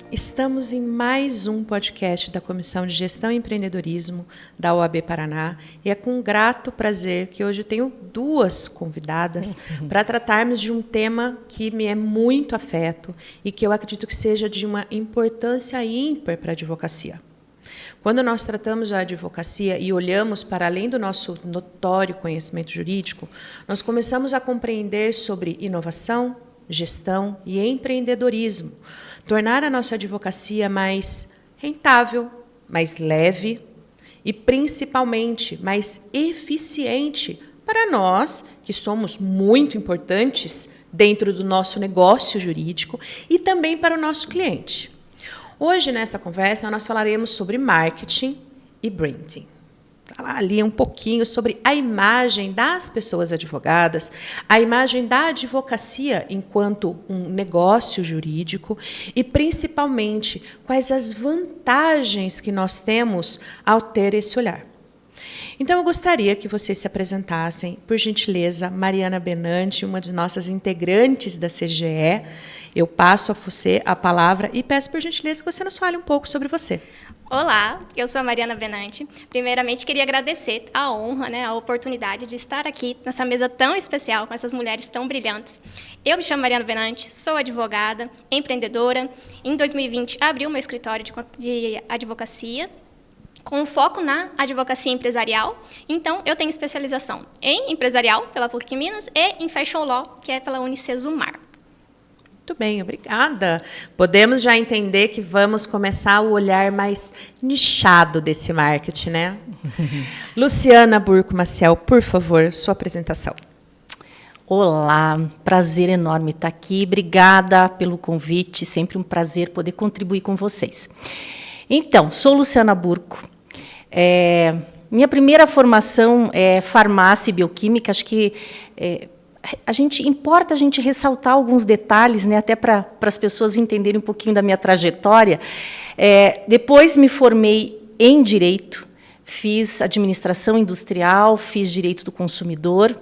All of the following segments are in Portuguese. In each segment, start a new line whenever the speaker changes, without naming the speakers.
Estamos em mais um podcast da Comissão de Gestão e Empreendedorismo da OAB Paraná e é com grato prazer que hoje tenho duas convidadas para tratarmos de um tema que me é muito afeto e que eu acredito que seja de uma importância ímpar para a advocacia. Quando nós tratamos a advocacia e olhamos para além do nosso notório conhecimento jurídico, nós começamos a compreender sobre inovação, gestão e empreendedorismo, tornar a nossa advocacia mais rentável, mais leve e, principalmente, mais eficiente para nós, que somos muito importantes dentro do nosso negócio jurídico, e também para o nosso cliente. Hoje, nessa conversa, nós falaremos sobre marketing e branding. Falar ali um pouquinho sobre a imagem das pessoas advogadas, a imagem da advocacia enquanto um negócio jurídico e, principalmente, quais as vantagens que nós temos ao ter esse olhar. Então, eu gostaria que vocês se apresentassem, por gentileza, Mariana Benanti, uma de nossas integrantes da CGE. Eu passo a você a palavra e peço, por gentileza, que você nos fale um pouco sobre você.
Olá, eu sou a Mariana Benanti. Primeiramente, queria agradecer a honra, a oportunidade de estar aqui nessa mesa tão especial, com essas mulheres tão brilhantes. Eu me chamo Mariana Benanti, sou advogada, empreendedora. Em 2020, abri um escritório de advocacia, com foco na advocacia empresarial. Então, eu tenho especialização em empresarial, pela PUC Minas, e em Fashion Law, que é pela Unicesumar.
Muito bem, obrigada. Podemos já entender que vamos começar o olhar mais nichado desse marketing, né? Luciana Burco Maciel, por favor, sua apresentação.
Olá, prazer enorme estar aqui. Obrigada pelo convite, sempre um prazer poder contribuir com vocês. Então, sou Luciana Burco. Minha primeira formação é farmácia e bioquímica, acho que importa a gente ressaltar alguns detalhes, até para as pessoas entenderem um pouquinho da minha trajetória. Depois me formei em Direito, fiz Administração Industrial, fiz Direito do Consumidor.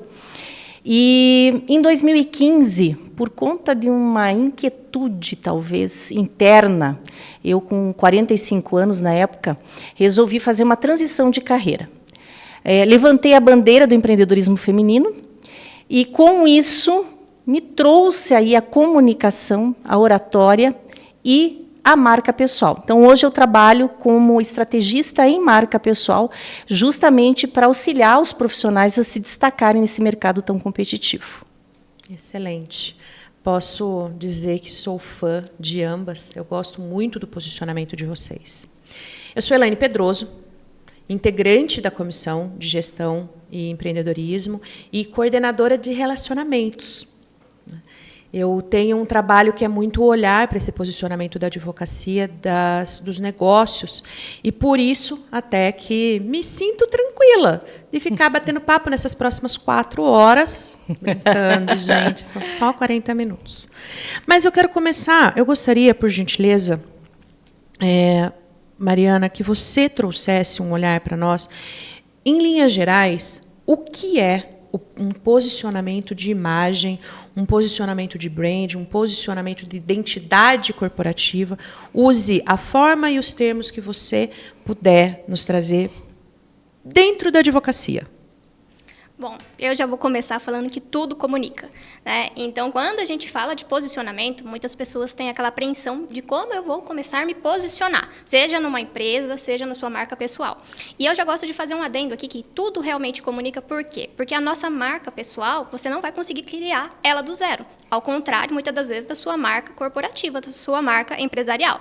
E, em 2015, por conta de uma inquietude, talvez, interna, eu, com 45 anos na época, resolvi fazer uma transição de carreira. Levantei a bandeira do empreendedorismo feminino, e, com isso, me trouxe aí a comunicação, a oratória e a marca pessoal. Então, hoje eu trabalho como estrategista em marca pessoal, justamente para auxiliar os profissionais a se destacarem nesse mercado tão competitivo.
Excelente. Posso dizer que sou fã de ambas. Eu gosto muito do posicionamento de vocês. Eu sou Elaine Pedroso, integrante da Comissão de Gestão e Empreendedorismo e coordenadora de relacionamentos. Eu tenho um trabalho que é muito olhar para esse posicionamento da advocacia, dos negócios, e, por isso, até que me sinto tranquila de ficar batendo papo nessas próximas 4 horas. Brincando, gente, são só 40 minutos. Mas eu quero começar, eu gostaria, por gentileza, Mariana, que você trouxesse um olhar para nós, em linhas gerais, o que é um posicionamento de imagem, um posicionamento de brand, um posicionamento de identidade corporativa. Use a forma e os termos que você puder nos trazer dentro da advocacia.
Bom, eu já vou começar falando que tudo comunica, Então, quando a gente fala de posicionamento, muitas pessoas têm aquela apreensão de como eu vou começar a me posicionar, seja numa empresa, seja na sua marca pessoal. E eu já gosto de fazer um adendo aqui que tudo realmente comunica. Por quê? Porque a nossa marca pessoal, você não vai conseguir criar ela do zero. Ao contrário, muitas das vezes, da sua marca corporativa, da sua marca empresarial.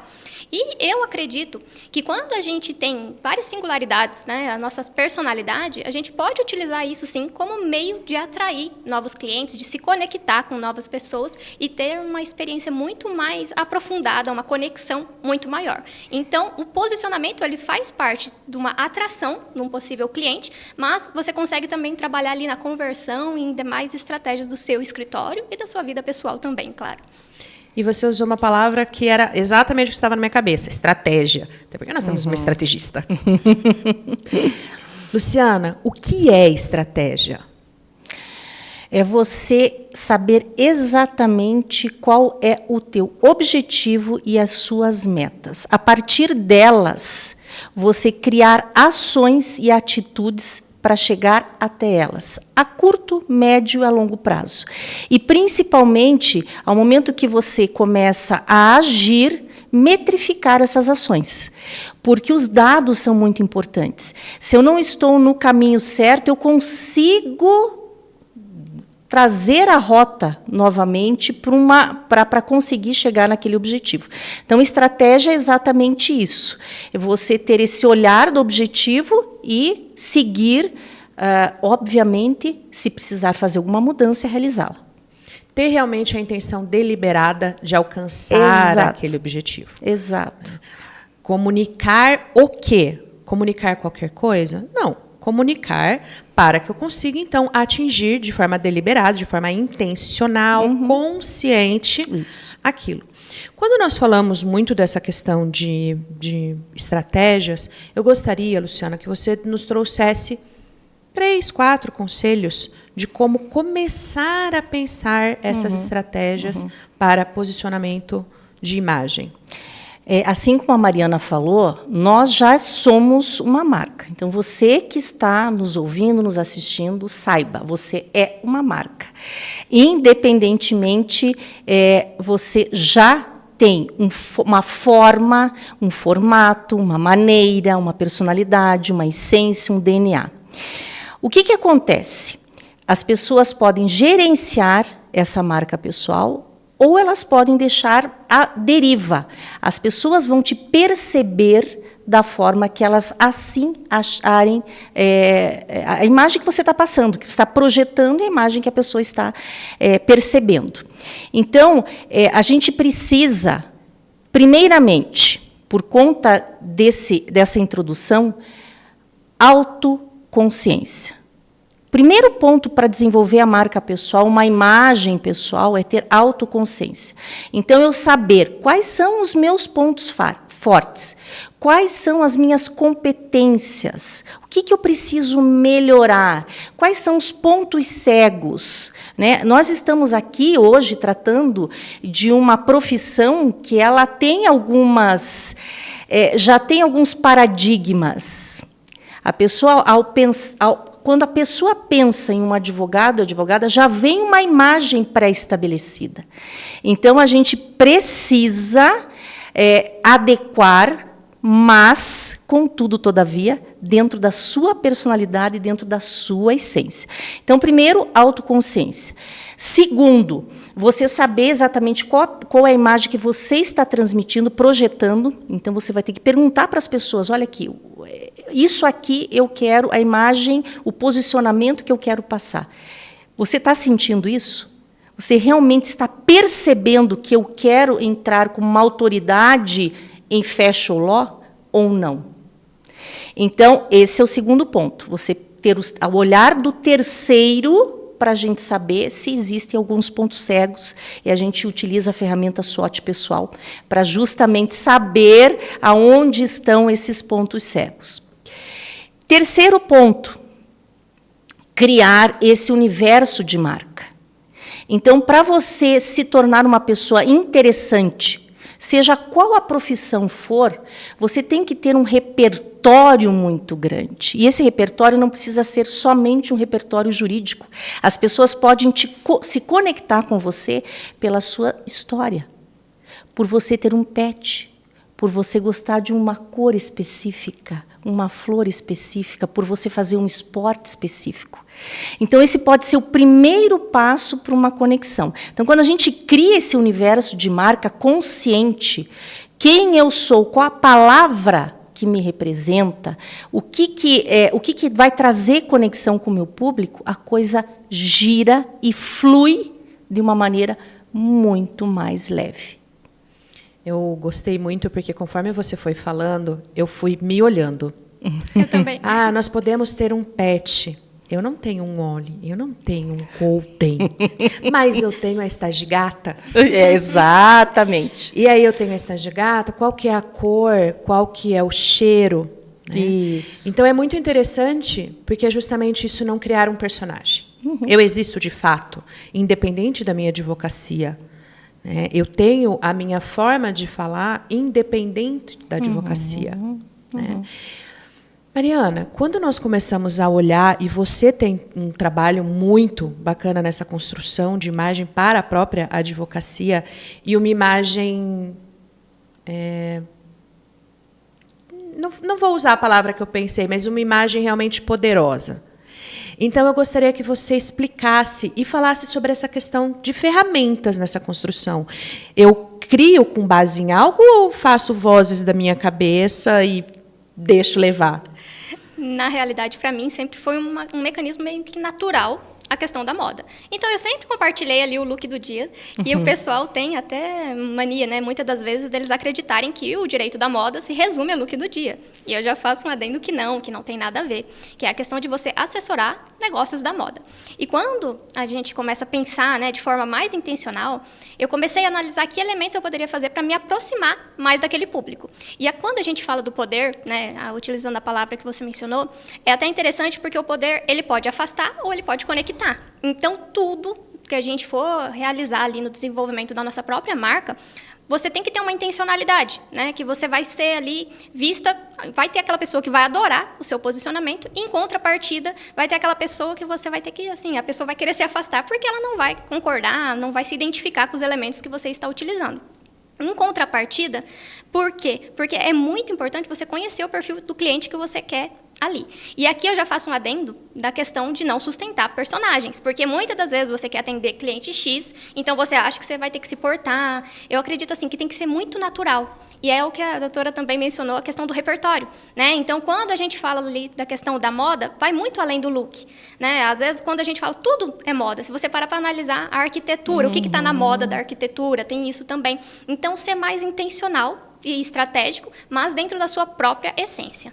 E eu acredito que quando a gente tem várias singularidades, a nossa personalidade, a gente pode utilizar isso, sim, como meio de atrair novos clientes, de se conectar com novas pessoas e ter uma experiência muito mais aprofundada, uma conexão muito maior. Então, o posicionamento ele faz parte de uma atração de um possível cliente, mas você consegue também trabalhar ali na conversão e em demais estratégias do seu escritório e da sua vida pessoal também, claro.
E você usou uma palavra que era exatamente o que estava na minha cabeça, estratégia. Até porque nós temos uma estrategista. Luciana, o que é estratégia?
é você saber exatamente qual é o teu objetivo e as suas metas. A partir delas, você criar ações e atitudes para chegar até elas, a curto, médio e a longo prazo. E, principalmente, ao momento que você começa a agir, metrificar essas ações, porque os dados são muito importantes. Se eu não estou no caminho certo, eu consigo trazer a rota novamente para conseguir chegar naquele objetivo. Então, estratégia é exatamente isso. É você ter esse olhar do objetivo e seguir, obviamente, se precisar fazer alguma mudança, realizá-la.
Ter realmente a intenção deliberada de alcançar aquele objetivo.
Exato.
Comunicar o quê? Comunicar qualquer coisa? Não. Comunicar para que eu consiga, então, atingir de forma deliberada, de forma intencional, consciente, aquilo. Quando nós falamos muito dessa questão de estratégias, eu gostaria, Luciana, que você nos trouxesse 3, 4 conselhos de como começar a pensar essas estratégias para posicionamento de imagem.
Assim como a Mariana falou, nós já somos uma marca. Então, você que está nos ouvindo, nos assistindo, saiba, você é uma marca. Independentemente, você já tem uma forma, um formato, uma maneira, uma personalidade, uma essência, um DNA. O que acontece? As pessoas podem gerenciar essa marca pessoal ou elas podem deixar à deriva. As pessoas vão te perceber da forma que elas assim acharem a imagem que você está passando, que você está projetando a imagem que a pessoa está percebendo. Então, a gente precisa, primeiramente, por conta dessa introdução, autoconsciência. Primeiro ponto para desenvolver a marca pessoal, uma imagem pessoal, é ter autoconsciência. Então, eu saber quais são os meus pontos fortes, quais são as minhas competências, o que eu preciso melhorar, quais são os pontos cegos, né? Nós estamos aqui hoje tratando de uma profissão que ela tem já tem alguns paradigmas. A pessoa, quando a pessoa pensa em um advogado, advogada, já vem uma imagem pré-estabelecida. Então, a gente precisa adequar, mas, contudo, todavia, dentro da sua personalidade, dentro da sua essência. Então, primeiro, autoconsciência. Segundo, você saber exatamente qual é a imagem que você está transmitindo, projetando. Então, você vai ter que perguntar para as pessoas, olha aqui, isso aqui eu quero, a imagem, o posicionamento que eu quero passar. Você está sentindo isso? Você realmente está percebendo que eu quero entrar como uma autoridade em fashion law ou não? Então, esse é o segundo ponto. Você ter o olhar do terceiro para a gente saber se existem alguns pontos cegos, e a gente utiliza a ferramenta SWOT pessoal para justamente saber aonde estão esses pontos cegos. Terceiro ponto, criar esse universo de marca. Então, para você se tornar uma pessoa interessante, seja qual a profissão for, você tem que ter um repertório muito grande. E esse repertório não precisa ser somente um repertório jurídico. As pessoas podem se conectar com você pela sua história, por você ter um pet, por você gostar de uma cor específica, uma flor específica, por você fazer um esporte específico. Então, esse pode ser o primeiro passo para uma conexão. Então, quando a gente cria esse universo de marca consciente, quem eu sou, qual a palavra que me representa, o que vai trazer conexão com o meu público, a coisa gira e flui de uma maneira muito mais leve.
Eu gostei muito porque, conforme você foi falando, eu fui me olhando.
Eu também.
Nós podemos ter um pet. Eu não tenho um Oli, eu não tenho um Golden, mas eu tenho a Estage Gata.
Exatamente.
E aí eu tenho a Estage Gata, qual que é a cor, qual que é o cheiro. Né?
Isso.
Então, é muito interessante, porque é justamente isso, não criar um personagem. Eu existo de fato, independente da minha advocacia. Né? Eu tenho a minha forma de falar independente da advocacia. Né? Mariana, quando nós começamos a olhar, e você tem um trabalho muito bacana nessa construção de imagem para a própria advocacia, e uma imagem... não vou usar a palavra que eu pensei, mas uma imagem realmente poderosa. Então, eu gostaria que você explicasse e falasse sobre essa questão de ferramentas nessa construção. Eu crio com base em algo ou faço vozes da minha cabeça e deixo levar?
Na realidade, para mim, sempre foi um mecanismo meio que natural a questão da moda. Então, eu sempre compartilhei ali o look do dia, e o pessoal tem até mania, né, muitas das vezes, deles acreditarem que o direito da moda se resume ao look do dia. E eu já faço um adendo que não tem nada a ver, que é a questão de você assessorar negócios da moda. E quando a gente começa a pensar, né, de forma mais intencional, eu comecei a analisar que elementos eu poderia fazer para me aproximar mais daquele público. E quando a gente fala do poder, né, utilizando a palavra que você mencionou, é até interessante porque o poder, ele pode afastar ou ele pode conectar. Então, tudo que a gente for realizar ali no desenvolvimento da nossa própria marca, você tem que ter uma intencionalidade, né? Que você vai ser ali vista, vai ter aquela pessoa que vai adorar o seu posicionamento, e em contrapartida, vai ter aquela pessoa que você vai ter que, assim, a pessoa vai querer se afastar porque ela não vai concordar, não vai se identificar com os elementos que você está utilizando. Em contrapartida, por quê? Porque é muito importante você conhecer o perfil do cliente que você quer ali. E aqui eu já faço um adendo da questão de não sustentar personagens, porque muitas das vezes você quer atender cliente X, então você acha que você vai ter que se portar. Eu acredito assim que tem que ser muito natural. E é o que a doutora também mencionou, a questão do repertório, né? Então, quando a gente fala ali da questão da moda, vai muito além do look, né? Às vezes, quando a gente fala, tudo é moda. Se você parar para analisar a arquitetura, o que está na moda da arquitetura, tem isso também. Então, ser mais intencional e estratégico, mas dentro da sua própria essência.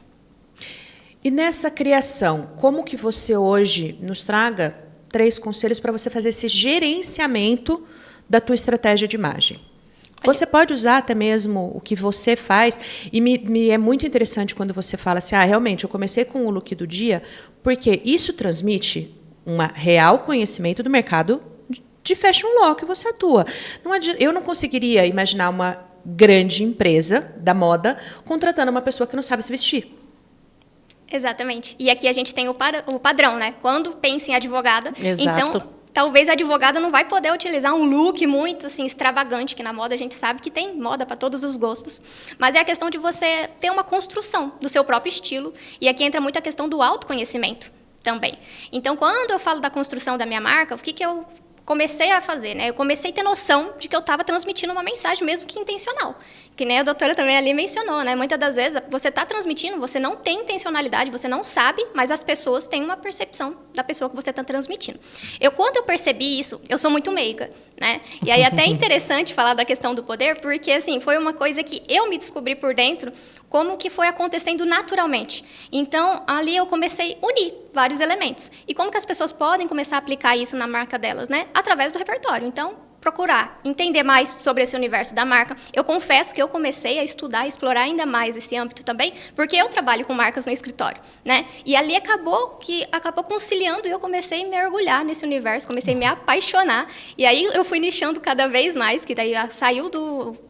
E nessa criação, como que você hoje nos traga 3 conselhos para você fazer esse gerenciamento da tua estratégia de imagem? Você pode usar até mesmo o que você faz, e me é muito interessante quando você fala assim, realmente, eu comecei com o look do dia, porque isso transmite um real conhecimento do mercado de fashion law que você atua. Eu não conseguiria imaginar uma grande empresa da moda contratando uma pessoa que não sabe se vestir.
Exatamente. E aqui a gente tem o padrão, né? Quando pensa em advogada,
Exato.
Então talvez a advogada não vai poder utilizar um look muito assim extravagante, que na moda a gente sabe que tem moda para todos os gostos, mas é a questão de você ter uma construção do seu próprio estilo, e aqui entra muito a questão do autoconhecimento também. Então, quando eu falo da construção da minha marca, o que eu comecei a fazer, né? Eu comecei a ter noção de que eu estava transmitindo uma mensagem, mesmo que intencional. Que nem a doutora também ali mencionou, né? Muitas das vezes você está transmitindo, você não tem intencionalidade, você não sabe, mas as pessoas têm uma percepção da pessoa que você está transmitindo. Quando eu percebi isso, eu sou muito meiga, né? E aí até é interessante falar da questão do poder, porque assim, foi uma coisa que eu me descobri por dentro, como que foi acontecendo naturalmente. Então, ali eu comecei a unir vários elementos. E como que as pessoas podem começar a aplicar isso na marca delas, né? Através do repertório. Então, procurar entender mais sobre esse universo da marca. Eu confesso que eu comecei a estudar e explorar ainda mais esse âmbito também, porque eu trabalho com marcas no escritório, né? E ali acabou conciliando, e eu comecei a mergulhar nesse universo, comecei a me apaixonar, e aí eu fui nichando cada vez mais, que daí saiu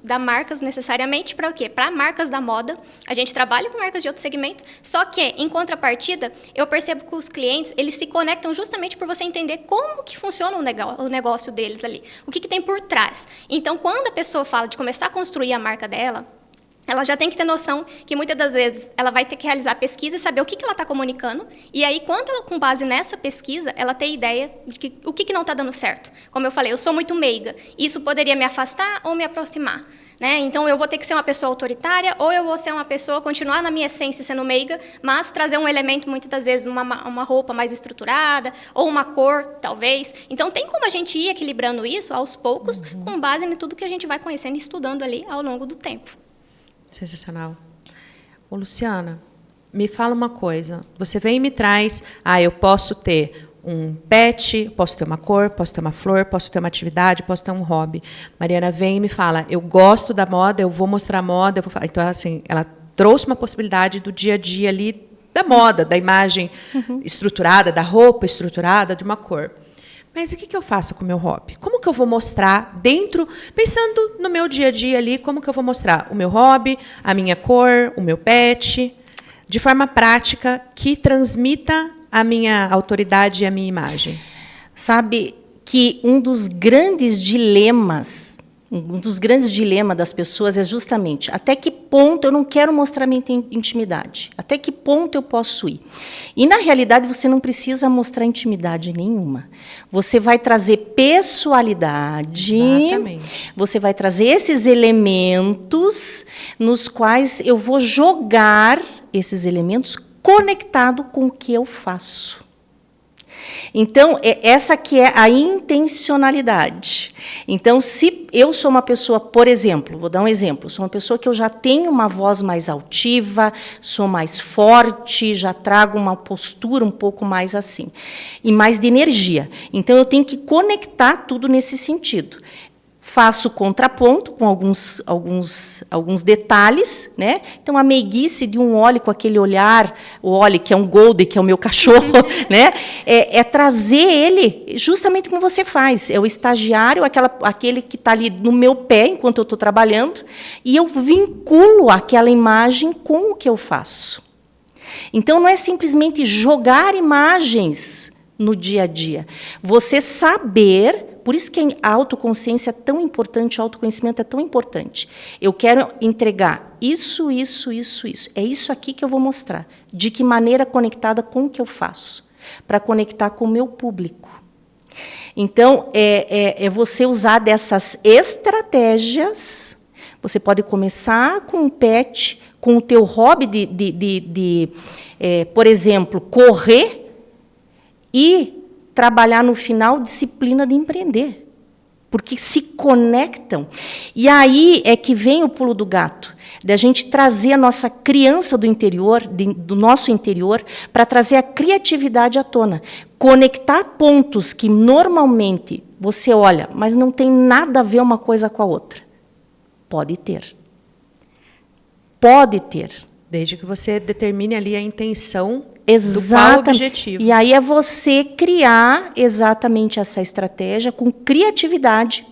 da marcas necessariamente para o quê? Para marcas da moda. A gente trabalha com marcas de outros segmentos, só que, em contrapartida, eu percebo que os clientes, eles se conectam justamente por você entender como que funciona o negócio deles ali, o que tem por trás. Então, quando a pessoa fala de começar a construir a marca dela, ela já tem que ter noção que, muitas das vezes, ela vai ter que realizar pesquisa e saber o que ela está comunicando, e aí, com base nessa pesquisa, ela ter ideia de o que não está dando certo. Como eu falei, eu sou muito meiga, isso poderia me afastar ou me aproximar, né? Então, eu vou ter que ser uma pessoa autoritária, ou eu vou ser uma pessoa, continuar na minha essência sendo meiga, mas trazer um elemento, muitas das vezes, uma roupa mais estruturada, ou uma cor, talvez. Então, tem como a gente ir equilibrando isso, aos poucos, com base em tudo que a gente vai conhecendo e estudando ali ao longo do tempo.
Sensacional. Ô, Luciana, me fala uma coisa. Você vem e me traz, eu posso ter um pet, posso ter uma cor, posso ter uma flor, posso ter uma atividade, posso ter um hobby. Mariana vem e me fala, eu gosto da moda, eu vou mostrar a moda. Então, assim, ela trouxe uma possibilidade do dia a dia ali da moda, da imagem estruturada, da roupa estruturada, de uma cor. Mas o que eu faço com o meu hobby? Como que eu vou mostrar dentro, pensando no meu dia a dia ali, como que eu vou mostrar o meu hobby, a minha cor, o meu pet, de forma prática, que transmita a minha autoridade e a minha imagem?
Sabe que um dos grandes dilemas das pessoas é justamente até que ponto eu não quero mostrar minha intimidade, até que ponto eu posso ir. E, na realidade, você não precisa mostrar intimidade nenhuma. Você vai trazer pessoalidade, exatamente. Você vai trazer esses elementos nos quais eu vou jogar esses elementos conectado com o que eu faço. Então, essa que é a intencionalidade. Então, se eu sou uma pessoa, por exemplo, vou dar um exemplo, sou uma pessoa que eu já tenho uma voz mais altiva, sou mais forte, já trago uma postura um pouco mais assim, e mais de energia. Então, eu tenho que conectar tudo nesse sentido. Faço contraponto com alguns detalhes, né? Então, a meiguice de um Oli com aquele olhar, o Oli, que é um golden, que é o meu cachorro, né? É trazer ele justamente como você faz. É o estagiário, aquele que está ali no meu pé enquanto eu estou trabalhando, e eu vinculo aquela imagem com o que eu faço. Então, não é simplesmente jogar imagens no dia a dia. Você saber... Por isso que a autoconsciência é tão importante, o autoconhecimento é tão importante. Eu quero entregar isso. É isso aqui que eu vou mostrar. De que maneira conectada com o que eu faço. Para conectar com o meu público. Então, é você usar dessas estratégias. Você pode começar com um pet, com o teu hobby por exemplo, correr e trabalhar no final disciplina de empreender, porque se conectam. E aí é que vem o pulo do gato, da gente trazer a nossa criança do interior, do nosso interior, para trazer a criatividade à tona. Conectar pontos que normalmente você olha, mas não tem nada a ver uma coisa com a outra. Pode ter. Pode ter.
Desde que você determine ali a intenção
do qual objetivo. E aí é você criar exatamente essa estratégia com criatividade.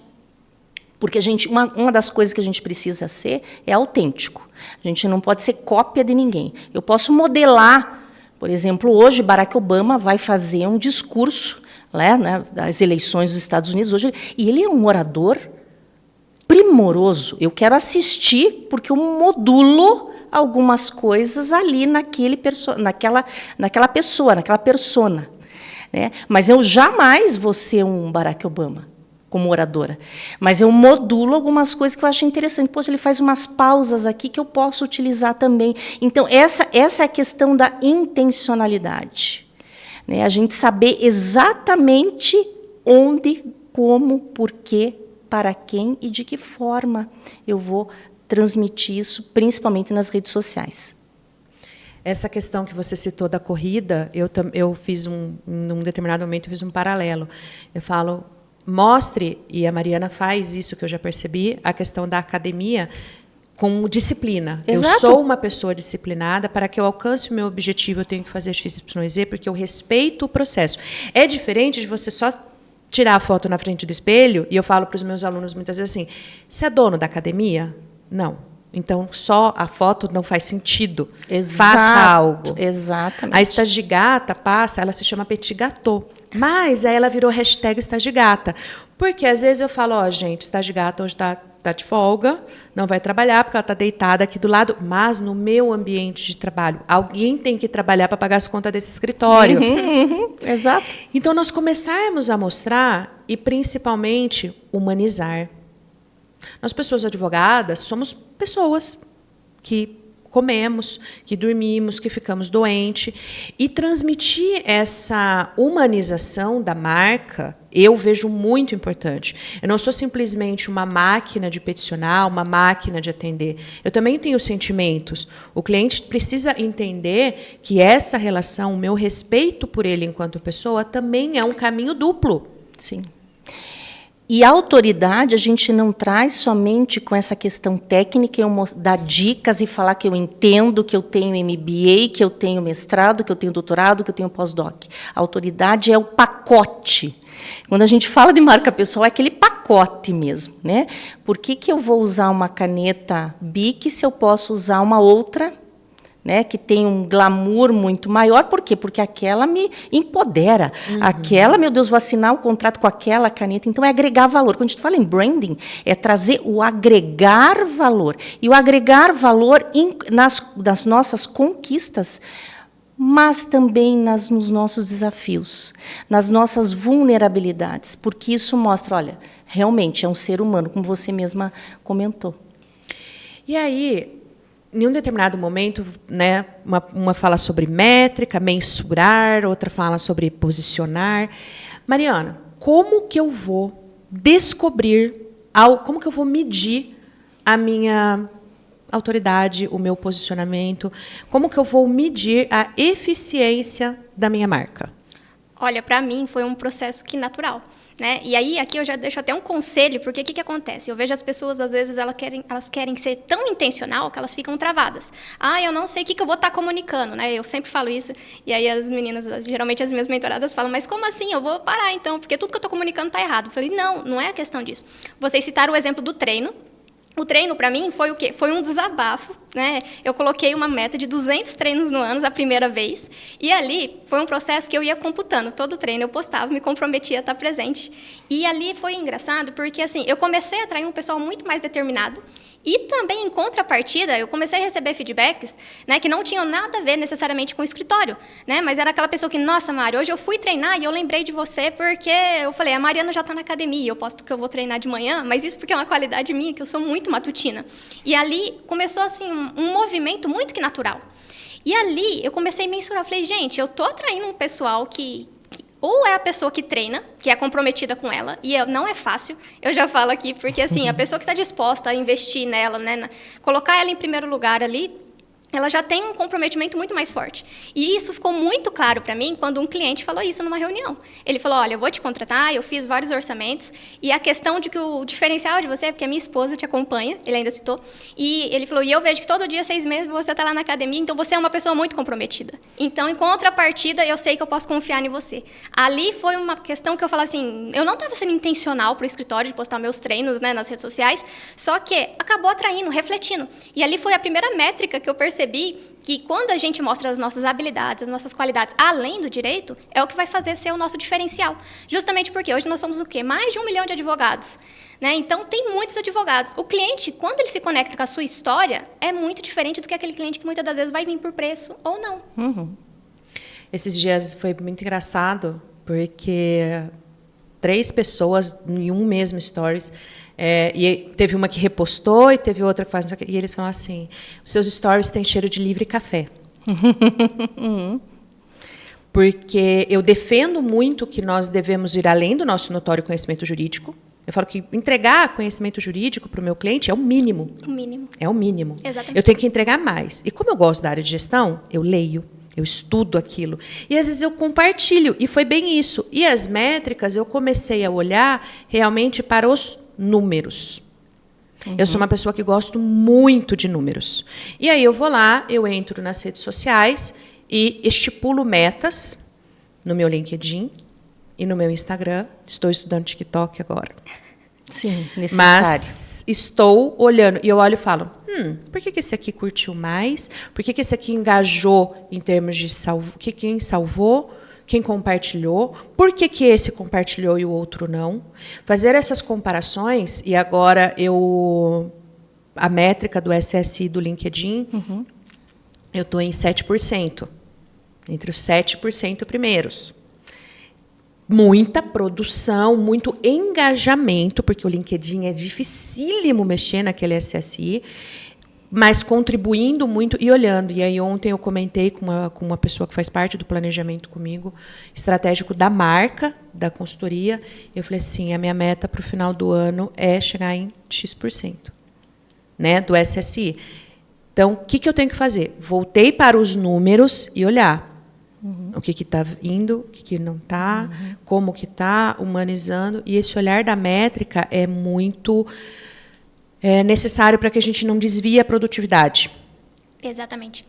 Porque uma das coisas que a gente precisa ser é autêntico. A gente não pode ser cópia de ninguém. Eu posso modelar, por exemplo, hoje Barack Obama vai fazer um discurso, né, das eleições dos Estados Unidos hoje, e ele é um orador primoroso. Eu quero assistir porque eu modulo algumas coisas ali naquela pessoa, naquela persona. Né? Mas eu jamais vou ser um Barack Obama como oradora. Mas eu modulo algumas coisas que eu acho interessante. Poxa, ele faz umas pausas aqui que eu posso utilizar também. Então, essa é a questão da intencionalidade. Né? A gente saber exatamente onde, como, porquê, para quem e de que forma eu vou transmitir isso, principalmente nas redes sociais.
Essa questão que você citou da corrida, eu fiz num determinado momento, eu fiz um paralelo. Eu falo, mostre, e a Mariana faz isso que eu já percebi, a questão da academia com disciplina. Exato. Eu sou uma pessoa disciplinada, para que eu alcance o meu objetivo, eu tenho que fazer XYZ, porque eu respeito o processo. É diferente de você só tirar a foto na frente do espelho, e eu falo para os meus alunos muitas vezes assim, você é dono da academia? Não. Então, só a foto não faz sentido.
Exato,
faça algo.
Exatamente.
A Estagigata passa, ela se chama Petit Gâteau. Mas aí ela virou hashtag Estagigata. Porque às vezes eu falo, gente, Estagigata hoje está de folga, não vai trabalhar, porque ela está deitada aqui do lado, mas no meu ambiente de trabalho. Alguém tem que trabalhar para pagar as contas desse escritório.
Exato.
Então, nós começarmos a mostrar e, principalmente, humanizar. Nós, pessoas advogadas, somos pessoas que comemos, que dormimos, que ficamos doentes. E transmitir essa humanização da marca, eu vejo muito importante. Eu não sou simplesmente uma máquina de peticionar, uma máquina de atender. Eu também tenho sentimentos. O cliente precisa entender que essa relação, o meu respeito por ele enquanto pessoa, também é um caminho duplo.
Sim. E a autoridade a gente não traz somente com essa questão técnica, eu dar dicas e falar que eu entendo, que eu tenho MBA, que eu tenho mestrado, que eu tenho doutorado, que eu tenho pós-doc. A autoridade é o pacote. Quando a gente fala de marca pessoal, é aquele pacote mesmo, né? Por que eu vou usar uma caneta Bic se eu posso usar uma outra, né, que tem um glamour muito maior? Por quê? Porque aquela me empodera. Aquela, meu Deus, vou assinar um contrato com aquela caneta. Então, é agregar valor. Quando a gente fala em branding, é trazer o agregar valor. E o agregar valor nas nossas conquistas, mas também nos nossos desafios, nas nossas vulnerabilidades. Porque isso mostra, olha, realmente é um ser humano, como você mesma comentou.
E aí, em um determinado momento, né, uma fala sobre métrica, mensurar, outra fala sobre posicionar. Mariana, como que eu vou descobrir, como que eu vou medir a minha autoridade, o meu posicionamento? Como que eu vou medir a eficiência da minha marca?
Olha, para mim foi um processo natural. Né? E aí, aqui eu já deixo até um conselho, porque o que acontece? Eu vejo as pessoas, às vezes, elas querem ser tão intencional que elas ficam travadas. Eu não sei o que eu vou estar comunicando, né? Eu sempre falo isso, e aí as meninas, geralmente as minhas mentoradas falam, mas como assim? Eu vou parar, então, porque tudo que eu estou comunicando está errado. Eu falei, não é a questão disso. Vocês citaram o exemplo do treino. O treino, para mim, foi o quê? Foi um desabafo, né? Eu coloquei uma meta de 200 treinos no ano a primeira vez, e ali foi um processo que eu ia computando. Todo treino eu postava, me comprometia a estar presente. E ali foi engraçado, porque assim, eu comecei a atrair um pessoal muito mais determinado, e também, em contrapartida, eu comecei a receber feedbacks, né, que não tinham nada a ver necessariamente com o escritório, né, mas era aquela pessoa que, nossa, Mari, hoje eu fui treinar e eu lembrei de você porque eu falei, a Mariana já está na academia, eu posto que eu vou treinar de manhã, mas isso porque é uma qualidade minha, que eu sou muito matutina. E ali começou assim, um movimento muito que natural. E ali eu comecei a mensurar, eu falei, gente, eu estou atraindo um pessoal que ou é a pessoa que treina, que é comprometida com ela, e não é fácil, eu já falo aqui, porque assim, a pessoa que está disposta a investir nela, né, colocar ela em primeiro lugar ali, ela já tem um comprometimento muito mais forte. E isso ficou muito claro para mim quando um cliente falou isso numa reunião. Ele falou, olha, eu vou te contratar, eu fiz vários orçamentos, e a questão de que o diferencial de você é porque a minha esposa te acompanha, ele ainda citou, e ele falou, e eu vejo que todo dia, 6 meses, você está lá na academia, então você é uma pessoa muito comprometida. Então, em contrapartida, eu sei que eu posso confiar em você. Ali foi uma questão que eu falo assim, eu não estava sendo intencional para o escritório de postar meus treinos, né, nas redes sociais, só que acabou atraindo, refletindo. E ali foi a primeira métrica que eu percebi que quando a gente mostra as nossas habilidades, as nossas qualidades, além do direito, é o que vai fazer ser o nosso diferencial. Justamente porque hoje nós somos o quê? Mais de 1 milhão de advogados. Né? Então, tem muitos advogados. O cliente, quando ele se conecta com a sua história, é muito diferente do que aquele cliente que muitas das vezes vai vir por preço ou não.
Uhum. Esses dias foi muito engraçado, porque 3 pessoas em um mesmo stories... e teve uma que repostou e teve outra que faz... E eles falam assim, os seus stories têm cheiro de livre café. Porque eu defendo muito que nós devemos ir além do nosso notório conhecimento jurídico. Eu falo que entregar conhecimento jurídico para o meu cliente é o mínimo.
O mínimo.
É o mínimo.
Exatamente.
Eu tenho que entregar mais. E como eu gosto da área de gestão, eu leio, eu estudo aquilo. E, às vezes, eu compartilho. E foi bem isso. E as métricas, eu comecei a olhar realmente para os números. Uhum. Eu sou uma pessoa que gosto muito de números. E aí eu vou lá, eu entro nas redes sociais e estipulo metas no meu LinkedIn e no meu Instagram. Estou estudando TikTok agora.
Sim, necessário.
Mas estou olhando, e eu olho e falo, por que esse aqui curtiu mais? Por que esse aqui engajou em termos de quem salvou? Quem compartilhou, por que esse compartilhou e o outro não. Fazer essas comparações, e agora a métrica do SSI do LinkedIn, eu estou em 7%, entre os 7% primeiros. Muita produção, muito engajamento, porque o LinkedIn é dificílimo mexer naquele SSI, mas contribuindo muito e olhando. E aí ontem eu comentei com uma pessoa que faz parte do planejamento comigo, estratégico da marca, da consultoria. Eu falei assim, a minha meta para o final do ano é chegar em X%, né, do SSI. Então, o que eu tenho que fazer? Voltei para os números e olhar. O que está indo, o que não está, como que está, humanizando. E esse olhar da métrica é muito necessário para que a gente não desvie a produtividade.
Exatamente.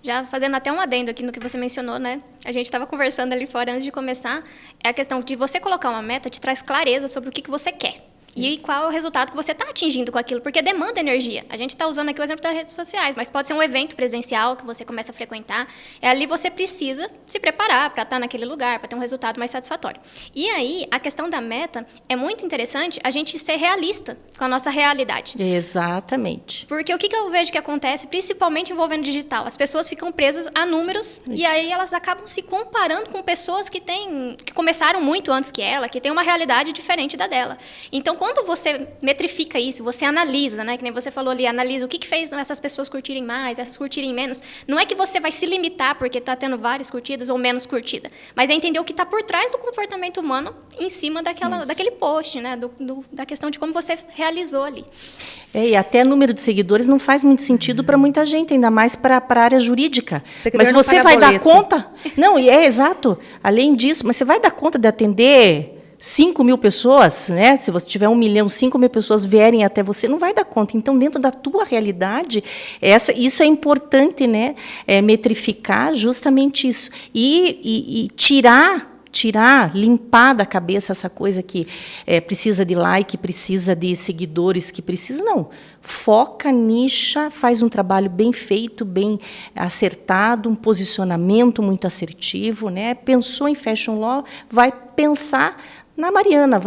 Já fazendo até um adendo aqui no que você mencionou, né? A gente estava conversando ali fora antes de começar. É a questão de você colocar uma meta, te traz clareza sobre o que você quer. E qual é o resultado que você está atingindo com aquilo, porque demanda energia. A gente está usando aqui o exemplo das redes sociais, mas pode ser um evento presencial que você começa a frequentar. Ali você precisa se preparar para estar naquele lugar, para ter um resultado mais satisfatório. E aí, a questão da meta, é muito interessante a gente ser realista com a nossa realidade.
Exatamente.
Porque o que eu vejo que acontece, principalmente envolvendo digital, as pessoas ficam presas a números. Isso. E aí elas acabam se comparando com pessoas que começaram muito antes que ela, que têm uma realidade diferente da dela. Então, quando você metrifica isso, você analisa, né? Que nem você falou ali, analisa o que fez essas pessoas curtirem mais, essas curtirem menos. Não é que você vai se limitar porque está tendo várias curtidas ou menos curtida, mas é entender o que está por trás do comportamento humano em cima daquele post, né? Da questão de como você realizou ali.
E até número de seguidores não faz muito sentido para muita gente, ainda mais para a área jurídica. Mas você vai dar conta? Não, exato. Além disso, mas você vai dar conta de atender 5.000 pessoas, né? Se você tiver 1 milhão, 5.000 pessoas vierem até você, não vai dar conta. Então, dentro da tua realidade, isso é importante, né? Metrificar justamente isso. E limpar da cabeça essa coisa que precisa de like, precisa de seguidores, que precisa. Não. Foca, nicha, faz um trabalho bem feito, bem acertado, um posicionamento muito assertivo, né? Pensou em Fashion Law, vai pensar na Mariana,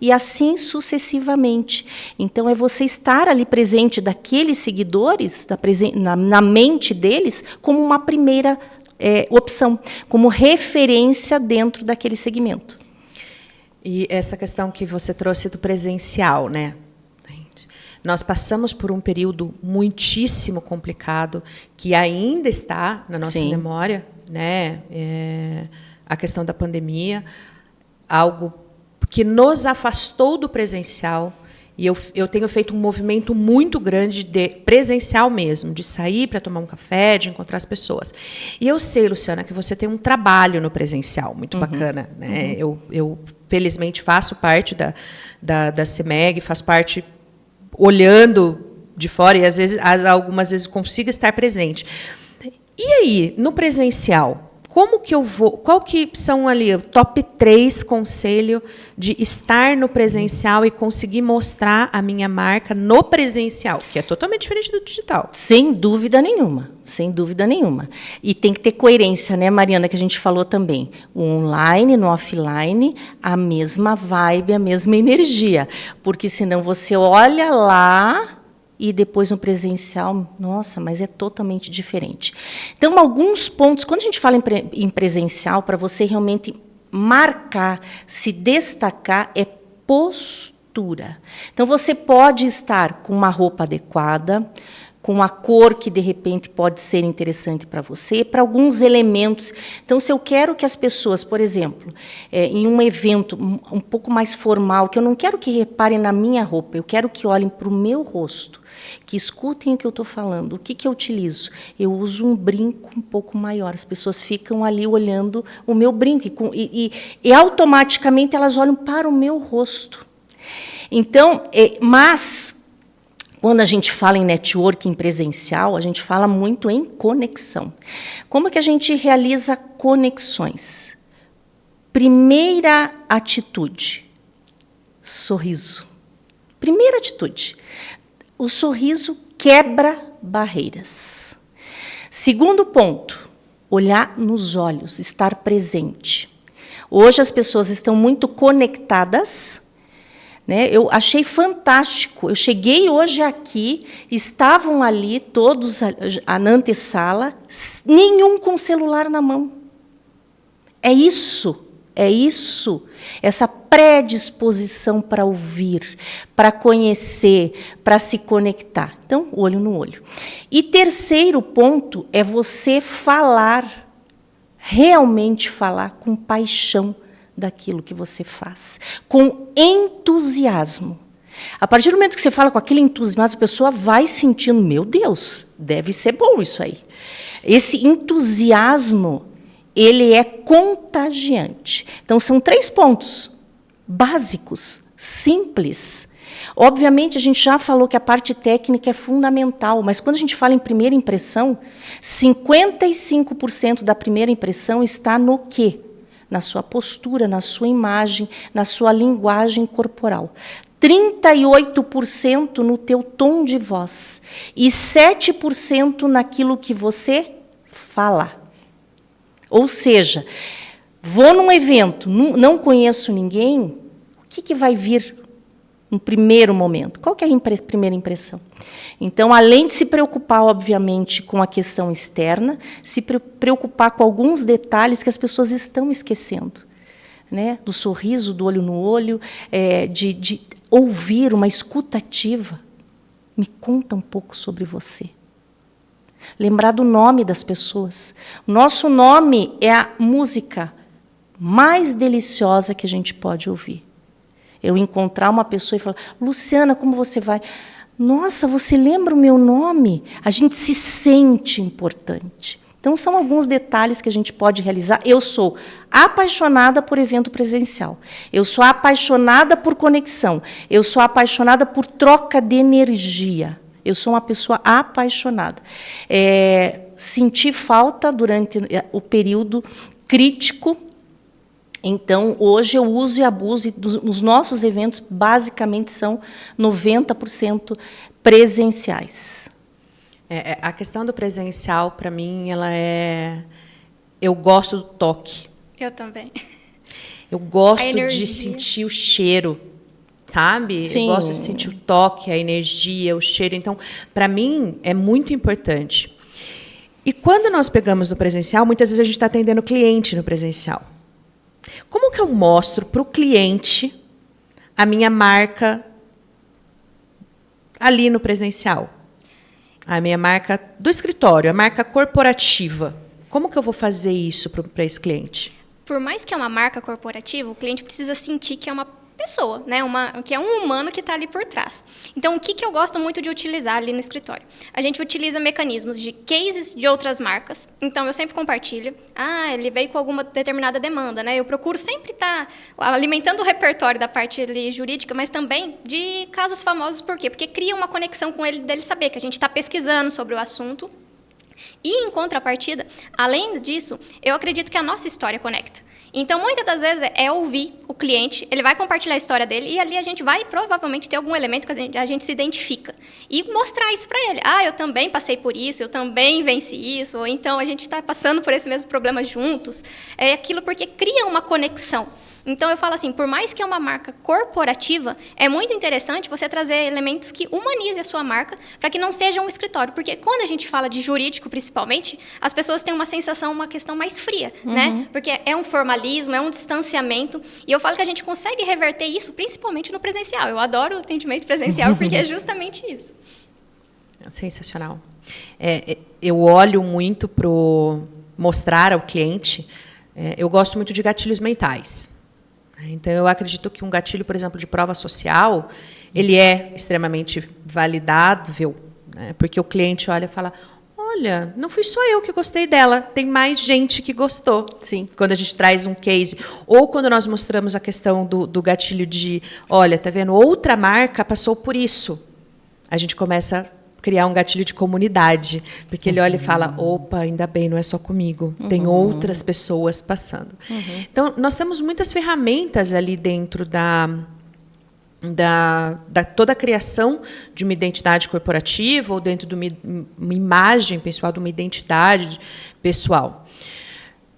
e assim sucessivamente. Então, é você estar ali presente daqueles seguidores, na mente deles, como uma primeira opção, como referência dentro daquele segmento.
E essa questão que você trouxe do presencial, né? Nós passamos por um período muitíssimo complicado, que ainda está na nossa memória, né? A questão da pandemia, algo que nos afastou do presencial, e eu tenho feito um movimento muito grande de presencial mesmo, de sair para tomar um café, de encontrar as pessoas. E eu sei, Luciana, que você tem um trabalho no presencial muito bacana, né? Eu felizmente faço parte da CEMEG, faço parte olhando de fora e algumas vezes consigo estar presente. E aí, no presencial, como que eu vou? Qual que são ali o top 3 conselho de estar no presencial e conseguir mostrar a minha marca no presencial, que é totalmente diferente do digital?
Sem dúvida nenhuma, sem dúvida nenhuma. E tem que ter coerência, né, Mariana, que a gente falou também. O online, no offline, a mesma vibe, a mesma energia. Porque senão você olha lá e depois no presencial, nossa, mas é totalmente diferente. Então, alguns pontos, quando a gente fala em presencial, para você realmente marcar, se destacar, é postura. Então, você pode estar com uma roupa adequada, com a cor que, de repente, pode ser interessante para você, para alguns elementos. Então, se eu quero que as pessoas, por exemplo, em um evento um pouco mais formal, que eu não quero que reparem na minha roupa, eu quero que olhem para o meu rosto, que escutem o que eu estou falando. O que eu utilizo? Eu uso um brinco um pouco maior. As pessoas ficam ali olhando o meu brinco e automaticamente elas olham para o meu rosto. Então, mas quando a gente fala em networking presencial, a gente fala muito em conexão. Como é que a gente realiza conexões? Primeira atitude, sorriso. Primeira atitude. O sorriso quebra barreiras. Segundo ponto, olhar nos olhos, estar presente. Hoje as pessoas estão muito conectadas, né? Eu achei fantástico. Eu cheguei hoje aqui, estavam ali todos na antessala, nenhum com celular na mão. É isso. Essa predisposição para ouvir, para conhecer, para se conectar. Então, olho no olho. E terceiro ponto é você falar, realmente falar com paixão daquilo que você faz, com entusiasmo. A partir do momento que você fala com aquele entusiasmo, a pessoa vai sentindo, meu Deus, deve ser bom isso aí. Esse entusiasmo, ele é contagiante. Então, são 3 pontos básicos, simples. Obviamente, a gente já falou que a parte técnica é fundamental, mas quando a gente fala em primeira impressão, 55% da primeira impressão está no quê? Na sua postura, na sua imagem, na sua linguagem corporal. 38% no teu tom de voz e 7% naquilo que você fala. Ou seja, vou num evento, não conheço ninguém, o que vai vir no primeiro momento? Qual que é a primeira impressão? Então, além de se preocupar, obviamente, com a questão externa, se preocupar com alguns detalhes que as pessoas estão esquecendo, né? Do sorriso, do olho no olho, de ouvir, uma escuta ativa. Me conta um pouco sobre você. Lembrar do nome das pessoas. O nosso nome é a música mais deliciosa que a gente pode ouvir. Eu encontrar uma pessoa e falar, Luciana, como você vai? Nossa, você lembra o meu nome? A gente se sente importante. Então, são alguns detalhes que a gente pode realizar. Eu sou apaixonada por evento presencial. Eu sou apaixonada por conexão. Eu sou apaixonada por troca de energia. Eu sou uma pessoa apaixonada. Senti falta durante o período crítico. Então, hoje eu uso e abuso. Os nossos eventos, basicamente, são 90% presenciais.
A questão do presencial, para mim, ela é... Eu gosto do toque.
Eu também.
Eu gosto de sentir o cheiro, sabe?
Sim.
Eu gosto de sentir o toque, a energia, o cheiro. Então, para mim, é muito importante. E quando nós pegamos no presencial, muitas vezes a gente está atendendo cliente no presencial. Como que eu mostro para o cliente a minha marca ali no presencial? A minha marca do escritório, a marca corporativa. Como que eu vou fazer isso para esse cliente?
Por mais que é uma marca corporativa, o cliente precisa sentir que é uma pessoa, né? Que é um humano que está ali por trás. Então, o que eu gosto muito de utilizar ali no escritório? A gente utiliza mecanismos de cases de outras marcas. Então, eu sempre compartilho. Ele veio com alguma determinada demanda, né? Eu procuro sempre estar alimentando o repertório da parte ali jurídica, mas também de casos famosos. Por quê? Porque cria uma conexão com ele, dele saber que a gente está pesquisando sobre o assunto. E, em contrapartida, além disso, eu acredito que a nossa história conecta. Então, muitas das vezes, é ouvir o cliente, ele vai compartilhar a história dele, e ali a gente vai, provavelmente, ter algum elemento que a gente se identifica. E mostrar isso para ele. Eu também passei por isso, eu também venci isso, ou então a gente está passando por esse mesmo problema juntos. É aquilo porque cria uma conexão. Então, eu falo assim, por mais que é uma marca corporativa, é muito interessante você trazer elementos que humanizem a sua marca para que não seja um escritório. Porque quando a gente fala de jurídico, principalmente, as pessoas têm uma sensação, uma questão mais fria, né? Porque é um formalismo, é um distanciamento. E eu falo que a gente consegue reverter isso, principalmente no presencial. Eu adoro o atendimento presencial porque é justamente isso.
Sensacional. Eu olho muito para mostrar ao cliente, eu gosto muito de gatilhos mentais. Então, eu acredito que um gatilho, por exemplo, de prova social, ele é extremamente validável, né? Porque o cliente olha e fala, olha, não fui só eu que gostei dela, tem mais gente que gostou.
Sim.
Quando a gente traz um case. Ou quando nós mostramos a questão do gatilho de, olha, tá vendo, outra marca passou por isso. A gente começa a criar um gatilho de comunidade, porque ele olha e fala, opa, ainda bem, não é só comigo, tem outras pessoas passando. Então, nós temos muitas ferramentas ali dentro da toda a criação de uma identidade corporativa ou dentro de uma imagem pessoal, de uma identidade pessoal.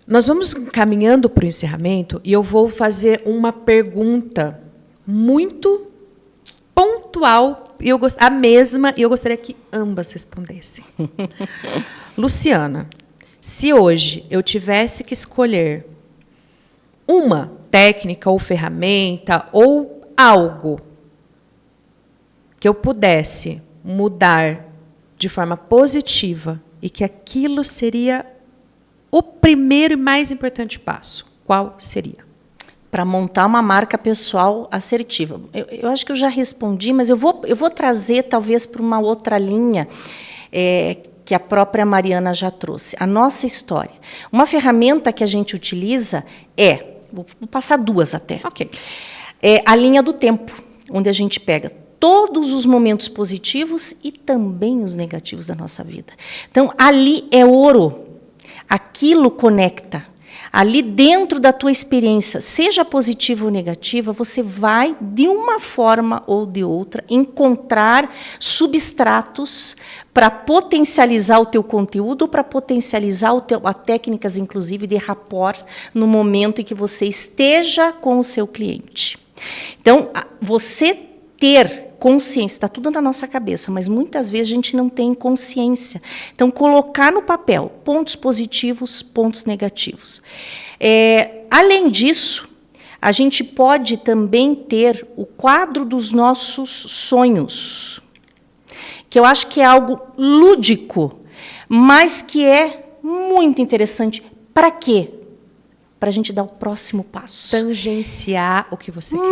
Nós vamos caminhando para o encerramento e eu vou fazer uma pergunta muito pontual, a mesma, e eu gostaria que ambas respondessem. Luciana, se hoje eu tivesse que escolher uma técnica ou ferramenta ou algo que eu pudesse mudar de forma positiva e que aquilo seria o primeiro e mais importante passo, qual seria?
Para montar uma marca pessoal assertiva. Eu acho que eu já respondi, mas eu vou trazer, talvez, para uma outra linha, que a própria Mariana já trouxe, a nossa história. Uma ferramenta que a gente utiliza vou passar 2 até.
Ok.
É a linha do tempo, onde a gente pega todos os momentos positivos e também os negativos da nossa vida. Então, ali é ouro. Aquilo conecta. Ali dentro da tua experiência, seja positiva ou negativa, você vai, de uma forma ou de outra, encontrar substratos para potencializar o teu conteúdo, para potencializar a técnicas, inclusive, de rapport no momento em que você esteja com o seu cliente. Então, você ter consciência, está tudo na nossa cabeça, mas muitas vezes a gente não tem consciência. Então, colocar no papel pontos positivos, pontos negativos. Além disso, a gente pode também ter o quadro dos nossos sonhos, que eu acho que é algo lúdico, mas que é muito interessante. Para quê? Para a gente dar o próximo passo.
Tangenciar o que você quer.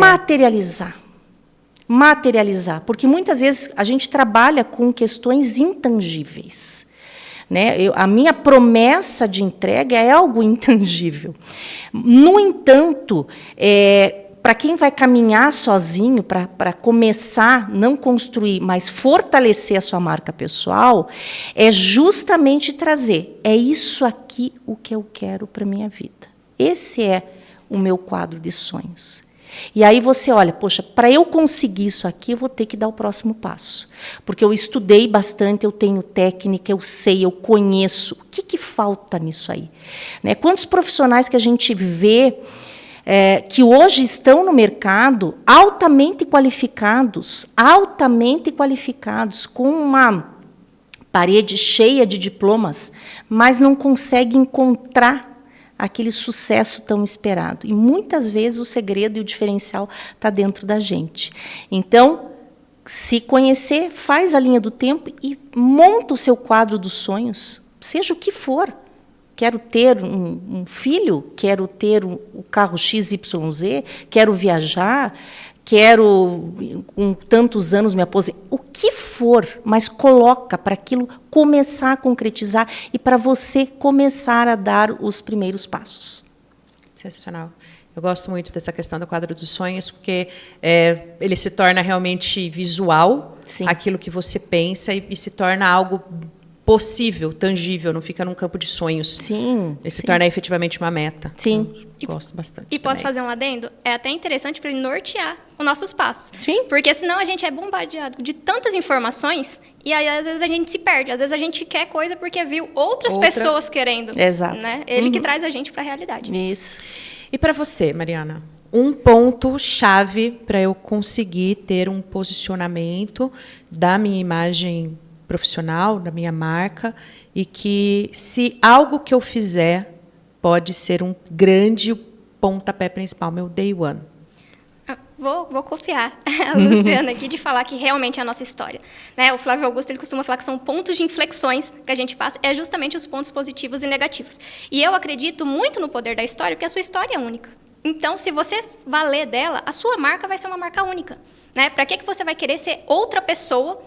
Materializar, porque muitas vezes a gente trabalha com questões intangíveis. Né? A minha promessa de entrega é algo intangível. No entanto, para quem vai caminhar sozinho, para começar, não construir, mas fortalecer a sua marca pessoal, é justamente trazer, é isso aqui o que eu quero para a minha vida. Esse é o meu quadro de sonhos. E aí você olha, poxa, para eu conseguir isso aqui, eu vou ter que dar o próximo passo. Porque eu estudei bastante, eu tenho técnica, eu sei, eu conheço. O que falta nisso aí? Né? Quantos profissionais que a gente vê que hoje estão no mercado altamente qualificados, com uma parede cheia de diplomas, mas não conseguem encontrar aquele sucesso tão esperado. E muitas vezes o segredo e o diferencial está dentro da gente. Então, se conhecer, faz a linha do tempo e monta o seu quadro dos sonhos, seja o que for. Quero ter um filho, quero ter o carro XYZ, quero viajar, quero, com tantos anos, me aposentar. O que for, mas coloca para aquilo começar a concretizar e para você começar a dar os primeiros passos.
Sensacional. Eu gosto muito dessa questão do quadro dos sonhos, porque ele se torna realmente visual, sim, aquilo que você pensa, e se torna algo possível, tangível, não fica num campo de sonhos.
Sim.
Ele se torna efetivamente uma meta.
Sim.
Eu gosto bastante.
E posso fazer um adendo? É até interessante para ele nortear os nossos passos.
Sim.
Porque senão a gente é bombardeado de tantas informações e aí às vezes a gente se perde. Às vezes a gente quer coisa porque viu outras pessoas querendo.
Exato.
Né? Ele que traz a gente para a realidade.
Isso.
E para você, Mariana? Um ponto-chave para eu conseguir ter um posicionamento da minha imagem profissional, da minha marca, e que, se algo que eu fizer pode ser um grande pontapé principal, meu day one.
Vou copiar a Luciana aqui de falar que realmente é a nossa história. Né? O Flávio Augusto ele costuma falar que são pontos de inflexões que a gente passa, é justamente os pontos positivos e negativos. E eu acredito muito no poder da história, porque a sua história é única. Então, se você valer dela, a sua marca vai ser uma marca única. Né? Para que você vai querer ser outra pessoa,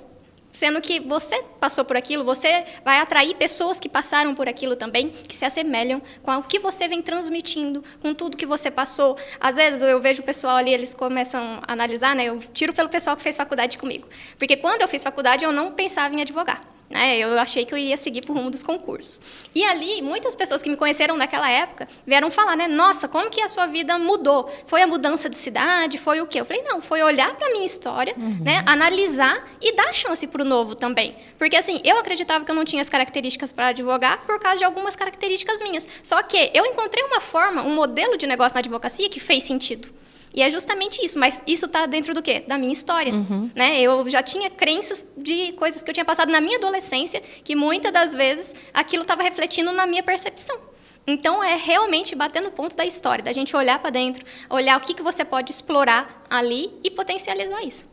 sendo que você passou por aquilo, você vai atrair pessoas que passaram por aquilo também, que se assemelham com o que você vem transmitindo, com tudo que você passou. Às vezes eu vejo o pessoal ali, eles começam a analisar, né? Eu tiro pelo pessoal que fez faculdade comigo. Porque quando eu fiz faculdade, eu não pensava em advogar. Né? Eu achei que eu iria seguir por rumo dos concursos. E ali, muitas pessoas que me conheceram naquela época vieram falar, né? Nossa, como que a sua vida mudou? Foi a mudança de cidade? Foi o quê? Eu falei, não, foi olhar para a minha história, né? Analisar e dar chance para o novo também. Porque, assim, eu acreditava que eu não tinha as características para advogar por causa de algumas características minhas. Só que eu encontrei uma forma, um modelo de negócio na advocacia que fez sentido. E é justamente isso, mas isso está dentro do quê? Da minha história. Né? Eu já tinha crenças de coisas que eu tinha passado na minha adolescência, que muitas das vezes aquilo estava refletindo na minha percepção. Então, é realmente bater no ponto da história, da gente olhar para dentro, olhar o que você pode explorar ali e potencializar isso.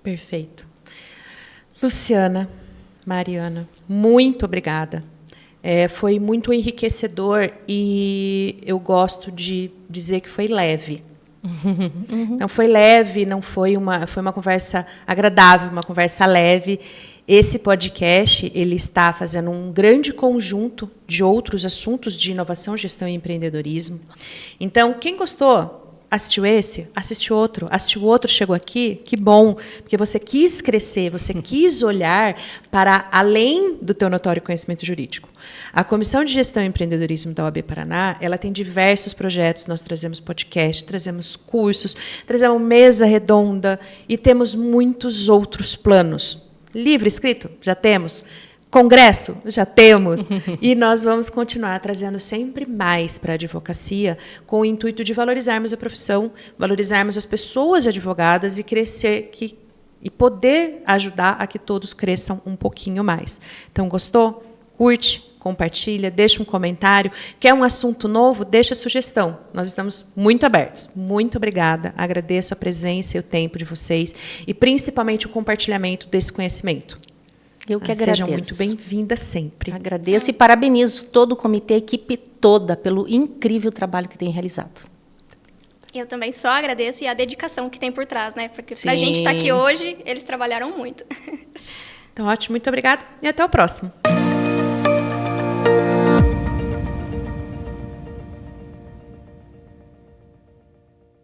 Perfeito. Luciana, Mariana, muito obrigada. Foi muito enriquecedor e eu gosto de dizer que foi leve. Não foi leve, não foi uma conversa agradável, uma conversa leve, Esse podcast ele está fazendo um grande conjunto de outros assuntos de inovação, gestão e empreendedorismo. Então, quem gostou, assistiu esse, assistiu outro, chegou aqui, que bom, porque você quis crescer, você quis olhar para além do teu notório conhecimento jurídico. A Comissão de Gestão e Empreendedorismo da OAB Paraná, ela tem diversos projetos, nós trazemos podcast, trazemos cursos, trazemos mesa redonda e temos muitos outros planos. Livro escrito? Já temos. Congresso? Já temos. E nós vamos continuar trazendo sempre mais para a advocacia com o intuito de valorizarmos a profissão, valorizarmos as pessoas advogadas e crescer e poder ajudar a que todos cresçam um pouquinho mais. Então, gostou? Curte, compartilha, deixa um comentário. Quer um assunto novo? Deixa sugestão. Nós estamos muito abertos. Muito obrigada. Agradeço a presença e o tempo de vocês e principalmente o compartilhamento desse conhecimento.
Eu que agradeço.
Sejam muito bem-vindas sempre.
Agradeço e parabenizo todo o comitê, a equipe toda, pelo incrível trabalho que tem realizado.
Eu também só agradeço e a dedicação que tem por trás, né? Porque para a gente estar aqui hoje, eles trabalharam muito.
Então, ótimo. Muito obrigada e até o próximo.